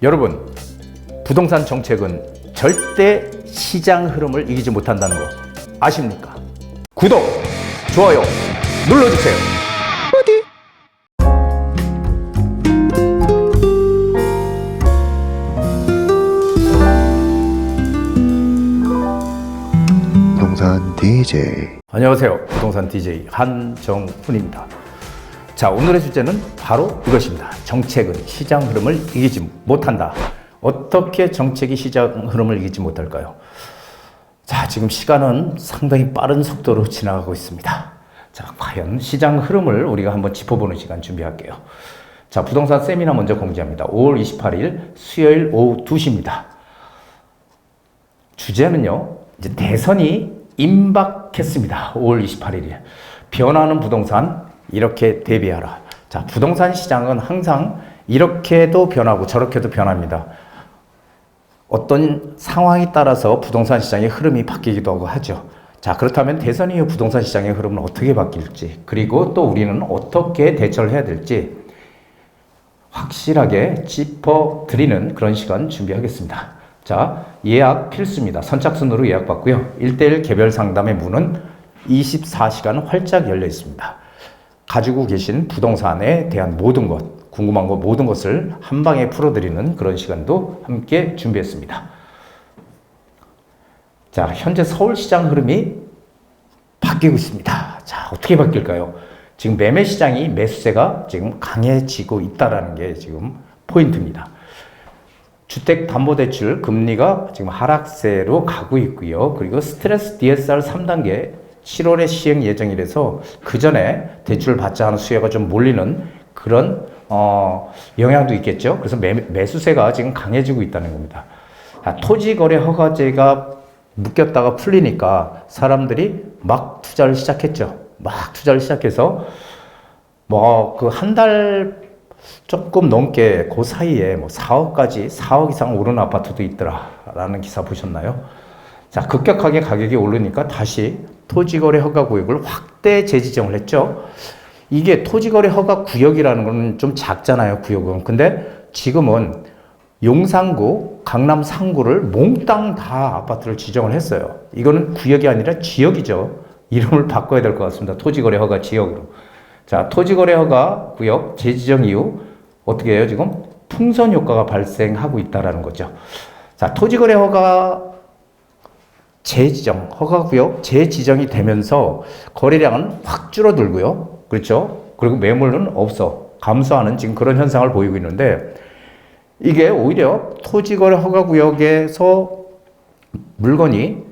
여러분, 부동산 정책은 절대 시장 흐름을 이기지 못한다는 거 아십니까? 구독, 좋아요 눌러주세요. 부동산 DJ. 안녕하세요. 부동산 DJ 한정훈입니다. 자, 오늘의 주제는 바로 이것입니다. 정책은 시장 흐름을 이기지 못한다. 어떻게 정책이 시장 흐름을 이기지 못할까요? 자, 지금 시간은 상당히 빠른 속도로 지나가고 있습니다. 자, 과연 시장 흐름을 우리가 한번 짚어보는 시간 준비할게요. 자, 부동산 세미나 먼저 공지합니다. 5월 28일 수요일 오후 2시입니다. 주제는요, 이제 대선이 임박했습니다. 5월 28일에. 변화하는 부동산, 이렇게 대비하라. 자, 부동산 시장은 항상 이렇게도 변하고 저렇게도 변합니다. 어떤 상황에 따라서 부동산 시장의 흐름이 바뀌기도 하죠. 자, 그렇다면 대선 이후 부동산 시장의 흐름은 어떻게 바뀔지, 그리고 또 우리는 어떻게 대처를 해야 될지 확실하게 짚어드리는 그런 시간 준비하겠습니다. 자, 예약 필수입니다. 선착순으로 예약받고요. 1:1 개별 상담의 문은 24시간 활짝 열려 있습니다. 가지고 계신 부동산에 대한 모든 것, 궁금한 것 모든 것을 한 방에 풀어드리는 그런 시간도 함께 준비했습니다. 자, 현재 서울시장 흐름이 바뀌고 있습니다. 자, 어떻게 바뀔까요? 지금 매매 시장이 매수세가 지금 강해지고 있다는 게 지금 포인트입니다. 주택담보대출 금리가 지금 하락세로 가고 있고요. 그리고 스트레스 DSR 3단계 7월에 시행 예정이라서 그 전에 대출을 받자 하는 수요가 좀 몰리는 그런 영향도 있겠죠. 그래서 매수세가 지금 강해지고 있다는 겁니다. 토지거래 허가제가 묶였다가 풀리니까 사람들이 막 투자를 시작했죠. 막 투자를 시작해서 그 한 달 조금 넘게 그 사이에 4억 이상 오른 아파트도 있더라라는 기사 보셨나요? 자, 급격하게 가격이 오르니까 다시 토지거래 허가 구역을 확대 재지정을 했죠. 이게 토지거래 허가 구역이라는 건 좀 작잖아요, 구역은. 근데 지금은 용산구, 강남 상구를 몽땅 다 아파트를 지정을 했어요. 이거는 구역이 아니라 지역이죠. 이름을 바꿔야 될 것 같습니다. 토지거래 허가 지역으로. 자, 토지거래 허가 구역 재지정 이후 어떻게 해요? 지금 풍선 효과가 발생하고 있다는 거죠. 자, 토지거래 허가 재지정, 허가구역 재지정이 되면서 거래량은 확 줄어들고요. 그렇죠? 그리고 매물은 감소하는 지금 그런 현상을 보이고 있는데, 이게 오히려 토지거래 허가구역에서 물건이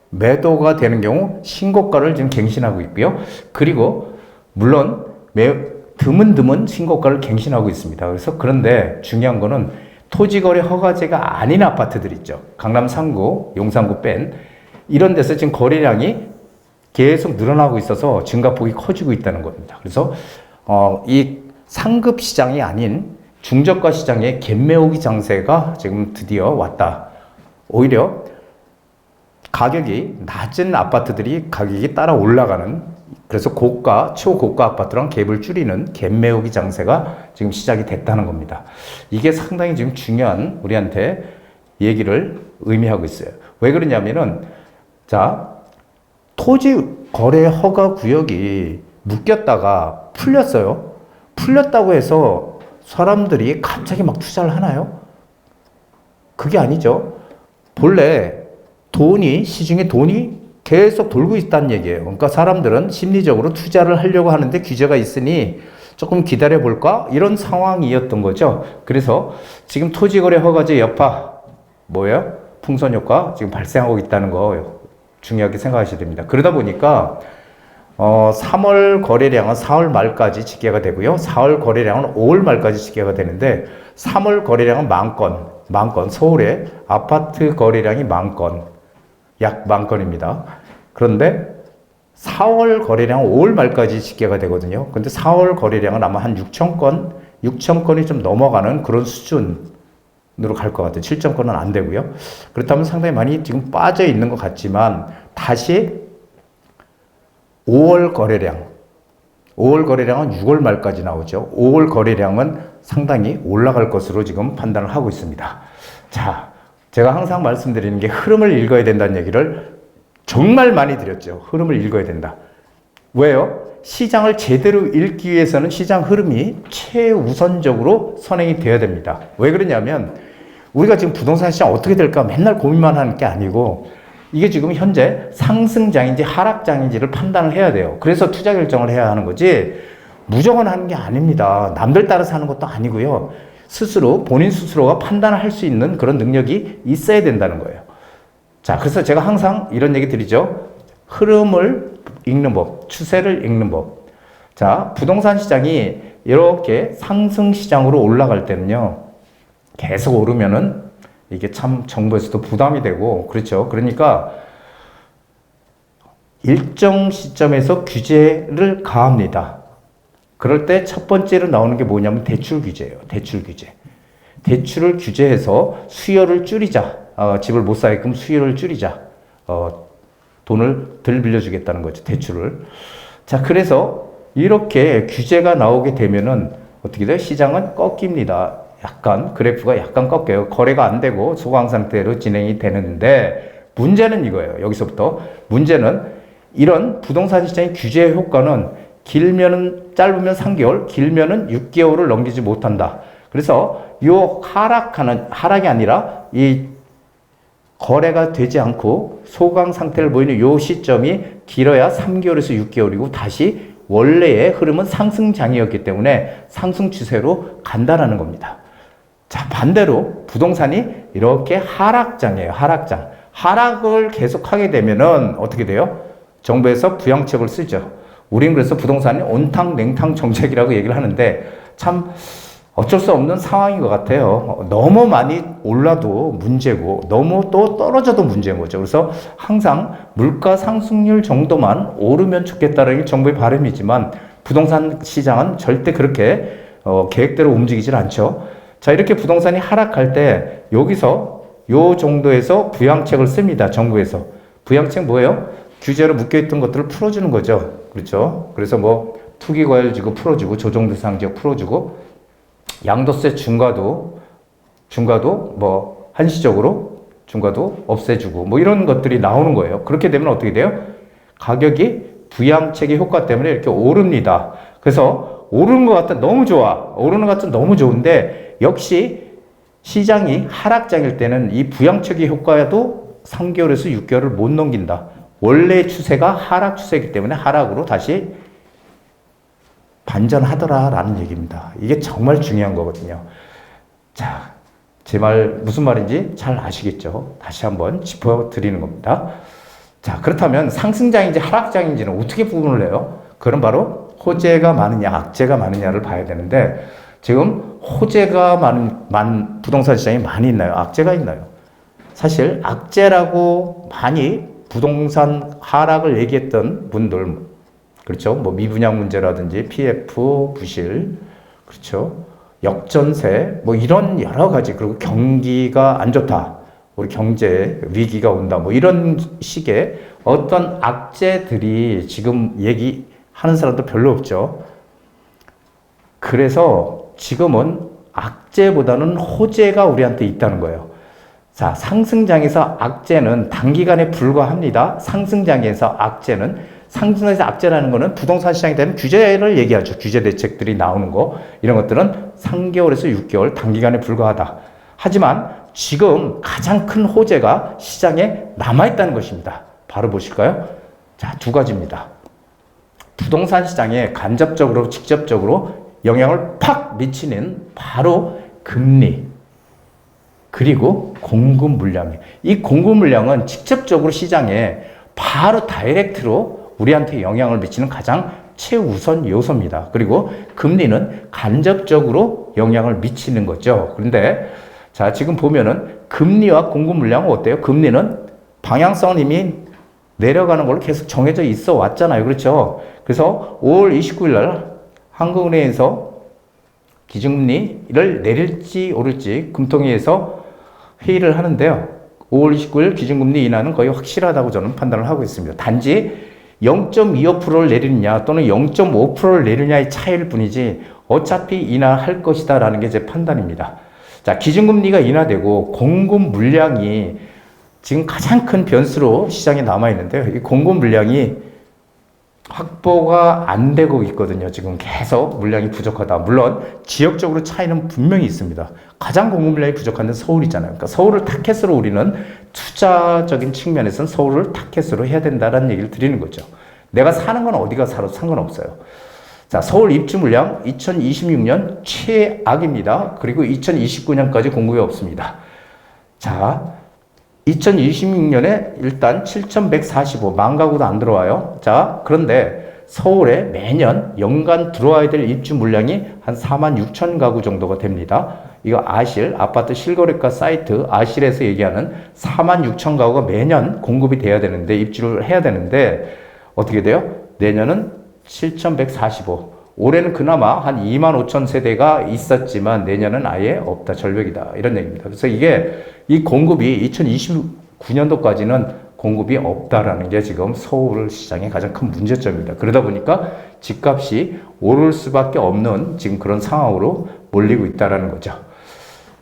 매도가 되는 경우 신고가를 지금 갱신하고 있고요. 그리고 물론 드문드문 신고가를 갱신하고 있습니다. 그래서 그런데 중요한 거는 토지거래 허가제가 아닌 아파트들 있죠. 강남 상구, 용산구 뺀 이런 데서 지금 거래량이 계속 늘어나고 있어서 증가폭이 커지고 있다는 겁니다. 그래서 이 상급 시장이 아닌 중저가 시장의 갭매우기 장세가 지금 드디어 왔다. 오히려 가격이 낮은 아파트들이 가격이 따라 올라가는, 그래서 고가, 초고가 아파트랑 갭을 줄이는 갭매우기 장세가 지금 시작이 됐다는 겁니다. 이게 상당히 지금 중요한 우리한테 얘기를 의미하고 있어요. 왜 그러냐면은, 자, 토지 거래 허가 구역이 묶였다가 풀렸어요. 풀렸다고 해서 사람들이 갑자기 막 투자를 하나요? 그게 아니죠. 본래 시중에 돈이 계속 돌고 있다는 얘기예요. 그러니까 사람들은 심리적으로 투자를 하려고 하는데 규제가 있으니 조금 기다려 볼까? 이런 상황이었던 거죠. 그래서 지금 토지거래 허가제 여파, 뭐예요? 풍선 효과 지금 발생하고 있다는 거 중요하게 생각하셔야 됩니다. 그러다 보니까 3월 거래량은 4월 말까지 집계가 되고요. 4월 거래량은 5월 말까지 집계가 되는데 3월 거래량은 만 건, 서울의 아파트 거래량이 약 10,000건입니다. 그런데 4월 거래량은 5월 말까지 집계가 되거든요. 근데 4월 거래량은 아마 한 6,000건이 좀 넘어가는 그런 수준으로 갈 것 같아요. 7,000건은 안 되고요. 그렇다면 상당히 많이 지금 빠져 있는 것 같지만 다시 5월 거래량은 6월 말까지 나오죠. 5월 거래량은 상당히 올라갈 것으로 지금 판단을 하고 있습니다. 자, 제가 항상 말씀드리는 게 흐름을 읽어야 된다는 얘기를 정말 많이 드렸죠. 흐름을 읽어야 된다. 왜요? 시장을 제대로 읽기 위해서는 시장 흐름이 최우선적으로 선행이 되어야 됩니다. 왜 그러냐면 우리가 지금 부동산 시장 어떻게 될까 맨날 고민만 하는 게 아니고 이게 지금 현재 상승장인지 하락장인지를 판단을 해야 돼요. 그래서 투자 결정을 해야 하는 거지 무조건 하는 게 아닙니다. 남들 따라서 하는 것도 아니고요. 스스로 본인 스스로가 판단을 할 수 있는 그런 능력이 있어야 된다는 거예요. 자, 그래서 제가 항상 이런 얘기 드리죠. 흐름을 읽는 법, 추세를 읽는 법. 자, 부동산 시장이 이렇게 상승 시장으로 올라갈 때는요. 계속 오르면은 이게 참 정부에서도 부담이 되고 그렇죠. 그러니까 일정 시점에서 규제를 가합니다. 그럴 때 첫 번째로 나오는 게 뭐냐면 대출 규제예요. 대출 규제. 대출을 규제해서 수요를 줄이자. 집을 못 사게끔 수요를 줄이자. 돈을 덜 빌려주겠다는 거죠. 대출을. 자, 그래서 이렇게 규제가 나오게 되면은 어떻게 돼요? 시장은 꺾입니다. 약간 그래프가 약간 꺾여요. 거래가 안 되고 소강 상태로 진행이 되는데 문제는 이거예요. 여기서부터 문제는 이런 부동산 시장의 규제 효과는 길면은 짧으면 3개월, 길면은 6개월을 넘기지 못한다. 그래서 요 하락이 아니라 이 거래가 되지 않고 소강 상태를 보이는 요 시점이 길어야 3개월에서 6개월이고 다시 원래의 흐름은 상승장이었기 때문에 상승 추세로 간다라는 겁니다. 자, 반대로 부동산이 이렇게 하락장이에요. 하락장. 하락을 계속하게 되면은 어떻게 돼요? 정부에서 부양책을 쓰죠. 우린 그래서 부동산이 온탕 냉탕 정책이라고 얘기를 하는데 참 어쩔 수 없는 상황인 것 같아요. 너무 많이 올라도 문제고 너무 또 떨어져도 문제인 거죠. 그래서 항상 물가 상승률 정도만 오르면 좋겠다는 게 정부의 바람이지만 부동산 시장은 절대 그렇게 계획대로 움직이질 않죠. 자, 이렇게 부동산이 하락할 때 여기서 요 정도에서 부양책을 씁니다. 정부에서. 부양책 뭐예요? 규제로 묶여있던 것들을 풀어주는 거죠. 그렇죠? 그래서 뭐 투기과열지구 풀어주고 조정대상지역 풀어주고 양도세 중과도 뭐 한시적으로 중과도 없애주고 뭐 이런 것들이 나오는 거예요. 그렇게 되면 어떻게 돼요? 가격이 부양책의 효과 때문에 이렇게 오릅니다. 그래서 오르는 것 같아 너무 좋아. 오르는 것 같아 너무 좋은데 역시 시장이 하락장일 때는 이 부양책의 효과도 3개월에서 6개월을 못 넘긴다. 원래 추세가 하락 추세이기 때문에 하락으로 다시 반전하더라라는 얘기입니다. 이게 정말 중요한 거거든요. 자, 제 말 무슨 말인지 잘 아시겠죠? 다시 한번 짚어드리는 겁니다. 자, 그렇다면 상승장인지 하락장인지는 어떻게 구분을 해요? 그건 바로 호재가 많으냐 악재가 많으냐를 봐야 되는데 지금 호재가 많은 부동산 시장이 많이 있나요? 악재가 있나요? 사실 악재라고 많이 부동산 하락을 얘기했던 분들, 그렇죠? 뭐 미분양 문제라든지 PF 부실, 그렇죠? 역전세, 뭐 이런 여러 가지, 그리고 경기가 안 좋다, 우리 경제 위기가 온다, 뭐 이런 식의 어떤 악재들이 지금 얘기하는 사람도 별로 없죠. 그래서 지금은 악재보다는 호재가 우리한테 있다는 거예요. 자, 상승장에서 악재는 단기간에 불과합니다. 상승장에서 악재라는 거는 부동산 시장에 대한 규제를 얘기하죠. 규제 대책들이 나오는 거. 이런 것들은 3개월에서 6개월 단기간에 불과하다. 하지만 지금 가장 큰 호재가 시장에 남아있다는 것입니다. 바로 보실까요? 자, 두 가지입니다. 부동산 시장에 간접적으로, 직접적으로 영향을 팍 미치는 바로 금리. 그리고 공급 물량이에요. 이 공급 물량은 직접적으로 시장에 바로 다이렉트로 우리한테 영향을 미치는 가장 최우선 요소입니다. 그리고 금리는 간접적으로 영향을 미치는 거죠. 그런데 자, 지금 보면은 금리와 공급 물량은 어때요? 금리는 방향성은 이미 내려가는 걸로 계속 정해져 있어 왔잖아요. 그렇죠? 그래서 5월 29일 날 한국은행에서 기준금리를 내릴지 오를지 금통위에서 회의를 하는데요. 5월 29일 기준금리 인하는 거의 확실하다고 저는 판단을 하고 있습니다. 단지 0.25%를 내리느냐 또는 0.5%를 내리느냐의 차이일 뿐이지 어차피 인하할 것이다라는 게 제 판단입니다. 자, 기준금리가 인하되고 공급 물량이 지금 가장 큰 변수로 시장에 남아있는데요. 이 공급 물량이 확보가 안 되고 있거든요. 지금 계속 물량이 부족하다. 물론 지역적으로 차이는 분명히 있습니다. 가장 공급 물량이 부족한 데는 서울이잖아요. 그러니까 서울을 타켓으로 우리는 투자적인 측면에서는 서울을 타켓으로 해야 된다는 얘기를 드리는 거죠. 내가 사는 건 어디가 살아도 상관없어요. 자, 서울 입주 물량 2026년 최악입니다. 그리고 2029년까지 공급이 없습니다. 자, 2026년에 일단 7,145만 가구도 안 들어와요. 자, 그런데 서울에 매년 연간 들어와야 될 입주 물량이 한 4만 6천 가구 정도가 됩니다. 이거 아실, 아파트 실거래가 사이트 아실에서 얘기하는 4만 6천 가구가 매년 공급이 돼야 되는데, 입주를 해야 되는데, 어떻게 돼요? 내년은 7,145. 올해는 그나마 한 2만 5천 세대가 있었지만 내년은 아예 없다, 절벽이다, 이런 얘기입니다. 그래서 이 공급이 2029년도까지는 공급이 없다라는 게 지금 서울 시장의 가장 큰 문제점입니다. 그러다 보니까 집값이 오를 수밖에 없는 지금 그런 상황으로 몰리고 있다라는 거죠.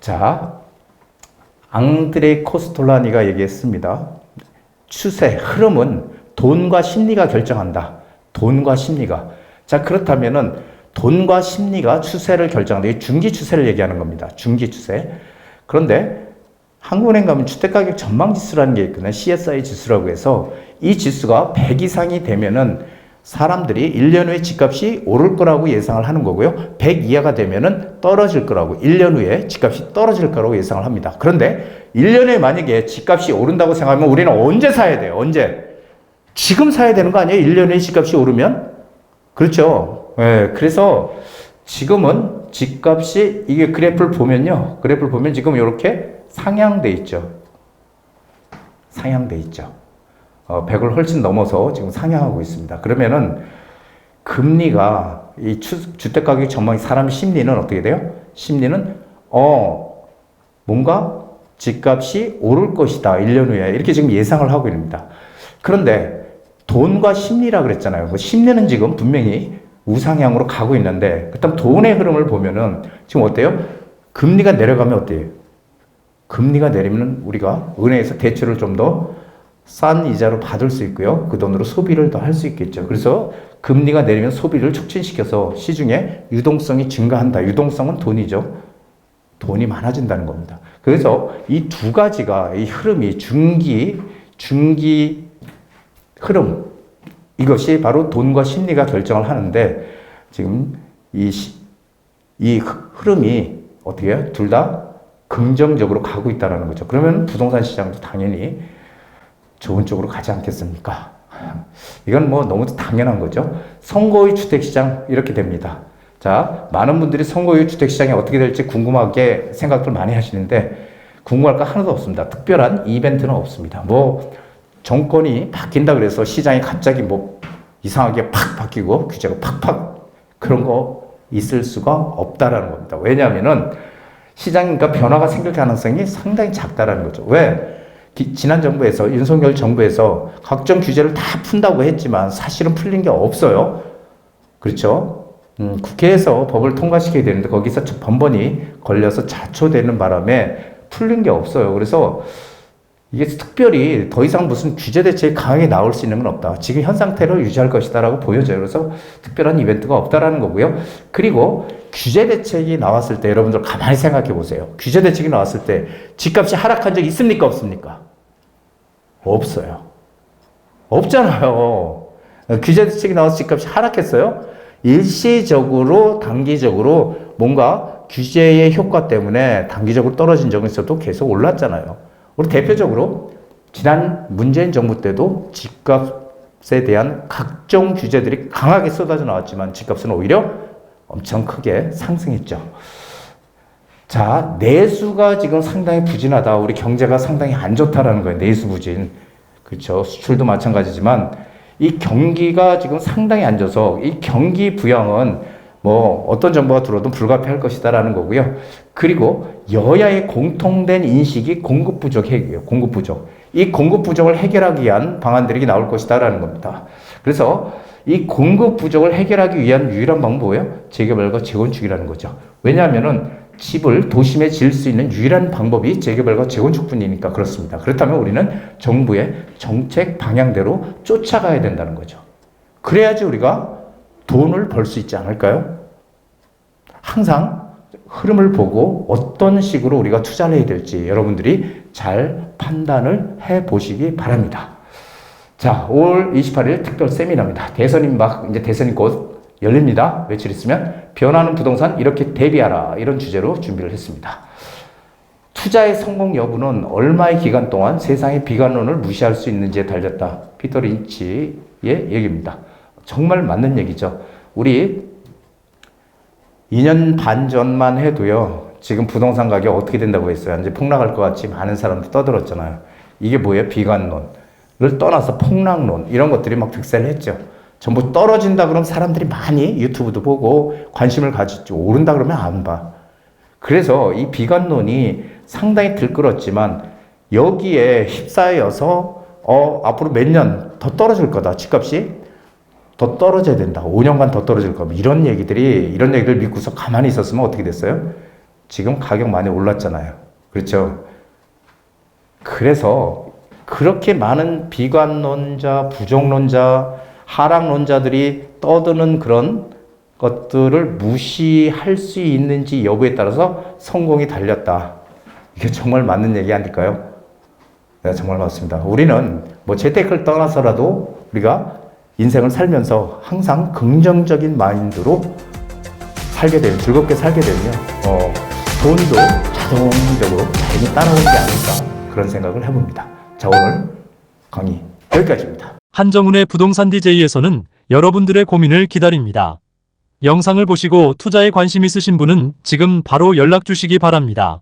자, 앙드레 코스톨라니가 얘기했습니다. 추세, 흐름은 돈과 심리가 결정한다. 돈과 심리가. 자, 그렇다면은 돈과 심리가 추세를 결정한다. 이 중기 추세를 얘기하는 겁니다. 중기 추세. 그런데 한국은행 가면 주택가격 전망지수라는 게 있거든요. CSI 지수라고 해서 이 지수가 100 이상이 되면은 사람들이 1년 후에 집값이 오를 거라고 예상을 하는 거고요. 100 이하가 되면은 떨어질 거라고, 1년 후에 집값이 떨어질 거라고 예상을 합니다. 그런데 1년에 만약에 집값이 오른다고 생각하면 우리는 언제 사야 돼요? 언제? 지금 사야 되는 거 아니에요? 1년 후에 집값이 오르면? 그렇죠. 예, 그래서 지금은 집값이, 이게 그래프를 보면요. 그래프를 보면 지금 이렇게 상향돼 있죠. 상향돼 있죠. 100을 훨씬 넘어서 지금 상향하고 있습니다. 그러면은 금리가, 이 주택가격 전망, 사람 심리는 어떻게 돼요? 심리는 뭔가 집값이 오를 것이다, 1년 후에. 이렇게 지금 예상을 하고 있습니다. 그런데 돈과 심리라 그랬잖아요. 그 심리는 지금 분명히 우상향으로 가고 있는데, 그다음 돈의 흐름을 보면은 지금 어때요? 금리가 내려가면 어때요? 금리가 내리면 우리가 은행에서 대출을 좀 더 싼 이자로 받을 수 있고요. 그 돈으로 소비를 더 할 수 있겠죠. 그래서 금리가 내리면 소비를 촉진시켜서 시중에 유동성이 증가한다. 유동성은 돈이죠. 돈이 많아진다는 겁니다. 그래서 이 두 가지가, 이 흐름이 중기 흐름, 이것이 바로 돈과 심리가 결정을 하는데, 지금 이 흐름이 어떻게 해요? 둘 다 긍정적으로 가고 있다는 거죠. 그러면 부동산 시장도 당연히 좋은 쪽으로 가지 않겠습니까? 이건 뭐 너무 당연한 거죠. 선거의 주택시장 이렇게 됩니다. 자, 많은 분들이 선거의 주택시장이 어떻게 될지 궁금하게 생각들 많이 하시는데, 궁금할 거 하나도 없습니다. 특별한 이벤트는 없습니다. 뭐 정권이 바뀐다 그래서 시장이 갑자기 뭐 이상하게 팍 바뀌고 규제가 팍팍, 그런 거 있을 수가 없다라는 겁니다. 왜냐하면은 시장이니까 변화가 생길 가능성이 상당히 작다라는 거죠. 왜? 지난 정부에서, 윤석열 정부에서 각종 규제를 다 푼다고 했지만 사실은 풀린 게 없어요. 그렇죠? 국회에서 법을 통과시켜야 되는데 거기서 번번이 걸려서 자초되는 바람에 풀린 게 없어요. 그래서 이게 특별히 더 이상 무슨 규제 대책이 강하게 나올 수 있는 건 없다. 지금 현 상태로 유지할 것이다라고 보여져요. 그래서 특별한 이벤트가 없다라는 거고요. 그리고 규제 대책이 나왔을 때 여러분들 가만히 생각해 보세요. 규제 대책이 나왔을 때 집값이 하락한 적 있습니까? 없습니까? 없어요. 없잖아요. 규제 대책이 나와서 집값이 하락했어요? 일시적으로, 단기적으로 뭔가 규제의 효과 때문에 단기적으로 떨어진 적은 있어도 계속 올랐잖아요. 우리 대표적으로 지난 문재인 정부 때도 집값에 대한 각종 규제들이 강하게 쏟아져 나왔지만 집값은 오히려 엄청 크게 상승했죠. 자, 내수가 지금 상당히 부진하다. 우리 경제가 상당히 안 좋다라는 거예요. 내수 부진. 그렇죠. 수출도 마찬가지지만 이 경기가 지금 상당히 안 좋아서 이 경기 부양은 뭐 어떤 정부가 들어도 불가피할 것이다라는 거고요. 그리고 여야의 공통된 인식이 공급 부족 해결이에요. 공급 부족. 이 공급 부족을 해결하기 위한 방안들이 나올 것이다라는 겁니다. 그래서 이 공급 부족을 해결하기 위한 유일한 방법이에요. 재개발과 재건축이라는 거죠. 왜냐하면은 집을 도심에 지을 수 있는 유일한 방법이 재개발과 재건축뿐이니까 그렇습니다. 그렇다면 우리는 정부의 정책 방향대로 쫓아가야 된다는 거죠. 그래야지 우리가 돈을 벌 수 있지 않을까요? 항상 흐름을 보고 어떤 식으로 우리가 투자를 해야 될지 여러분들이 잘 판단을 해 보시기 바랍니다. 자, 5월 28일 특별 세미나입니다. 이제 대선이 곧 열립니다. 며칠 있으면 변하는 부동산 이렇게 대비하라 이런 주제로 준비를 했습니다. 투자의 성공 여부는 얼마의 기간 동안 세상의 비관론을 무시할 수 있는지에 달렸다. 피터 린치의 얘기입니다. 정말 맞는 얘기죠. 우리 2년 반 전만 해도요. 지금 부동산 가격 어떻게 된다고 했어요. 이제 폭락할 것 같이 많은 사람들 떠들었잖아요. 이게 뭐예요? 비관론을 떠나서 폭락론 이런 것들이 막 득세를 했죠. 전부 떨어진다 그러면 사람들이 많이 유튜브도 보고 관심을 가지죠. 오른다 그러면 안 봐. 그래서 이 비관론이 상당히 들끓었지만 여기에 휩싸여서 앞으로 몇 년 더 떨어질 거다. 집값이 더 떨어져야 된다. 5년간 더 떨어질 거다. 이런 얘기들 믿고서 가만히 있었으면 어떻게 됐어요? 지금 가격 많이 올랐잖아요. 그렇죠? 그래서 그렇게 많은 비관론자, 부정론자, 하락론자들이 떠드는 그런 것들을 무시할 수 있는지 여부에 따라서 성공이 달렸다. 이게 정말 맞는 얘기 아닐까요? 네, 정말 맞습니다. 우리는 뭐 재테크를 떠나서라도 우리가 인생을 살면서 항상 긍정적인 마인드로 즐겁게 살게 되면 돈도 자동적으로 자연히 따라오는 게 아닐까 그런 생각을 해봅니다. 자, 오늘 강의 여기까지입니다. 한정훈의 부동산 DJ에서는 여러분들의 고민을 기다립니다. 영상을 보시고 투자에 관심 있으신 분은 지금 바로 연락 주시기 바랍니다.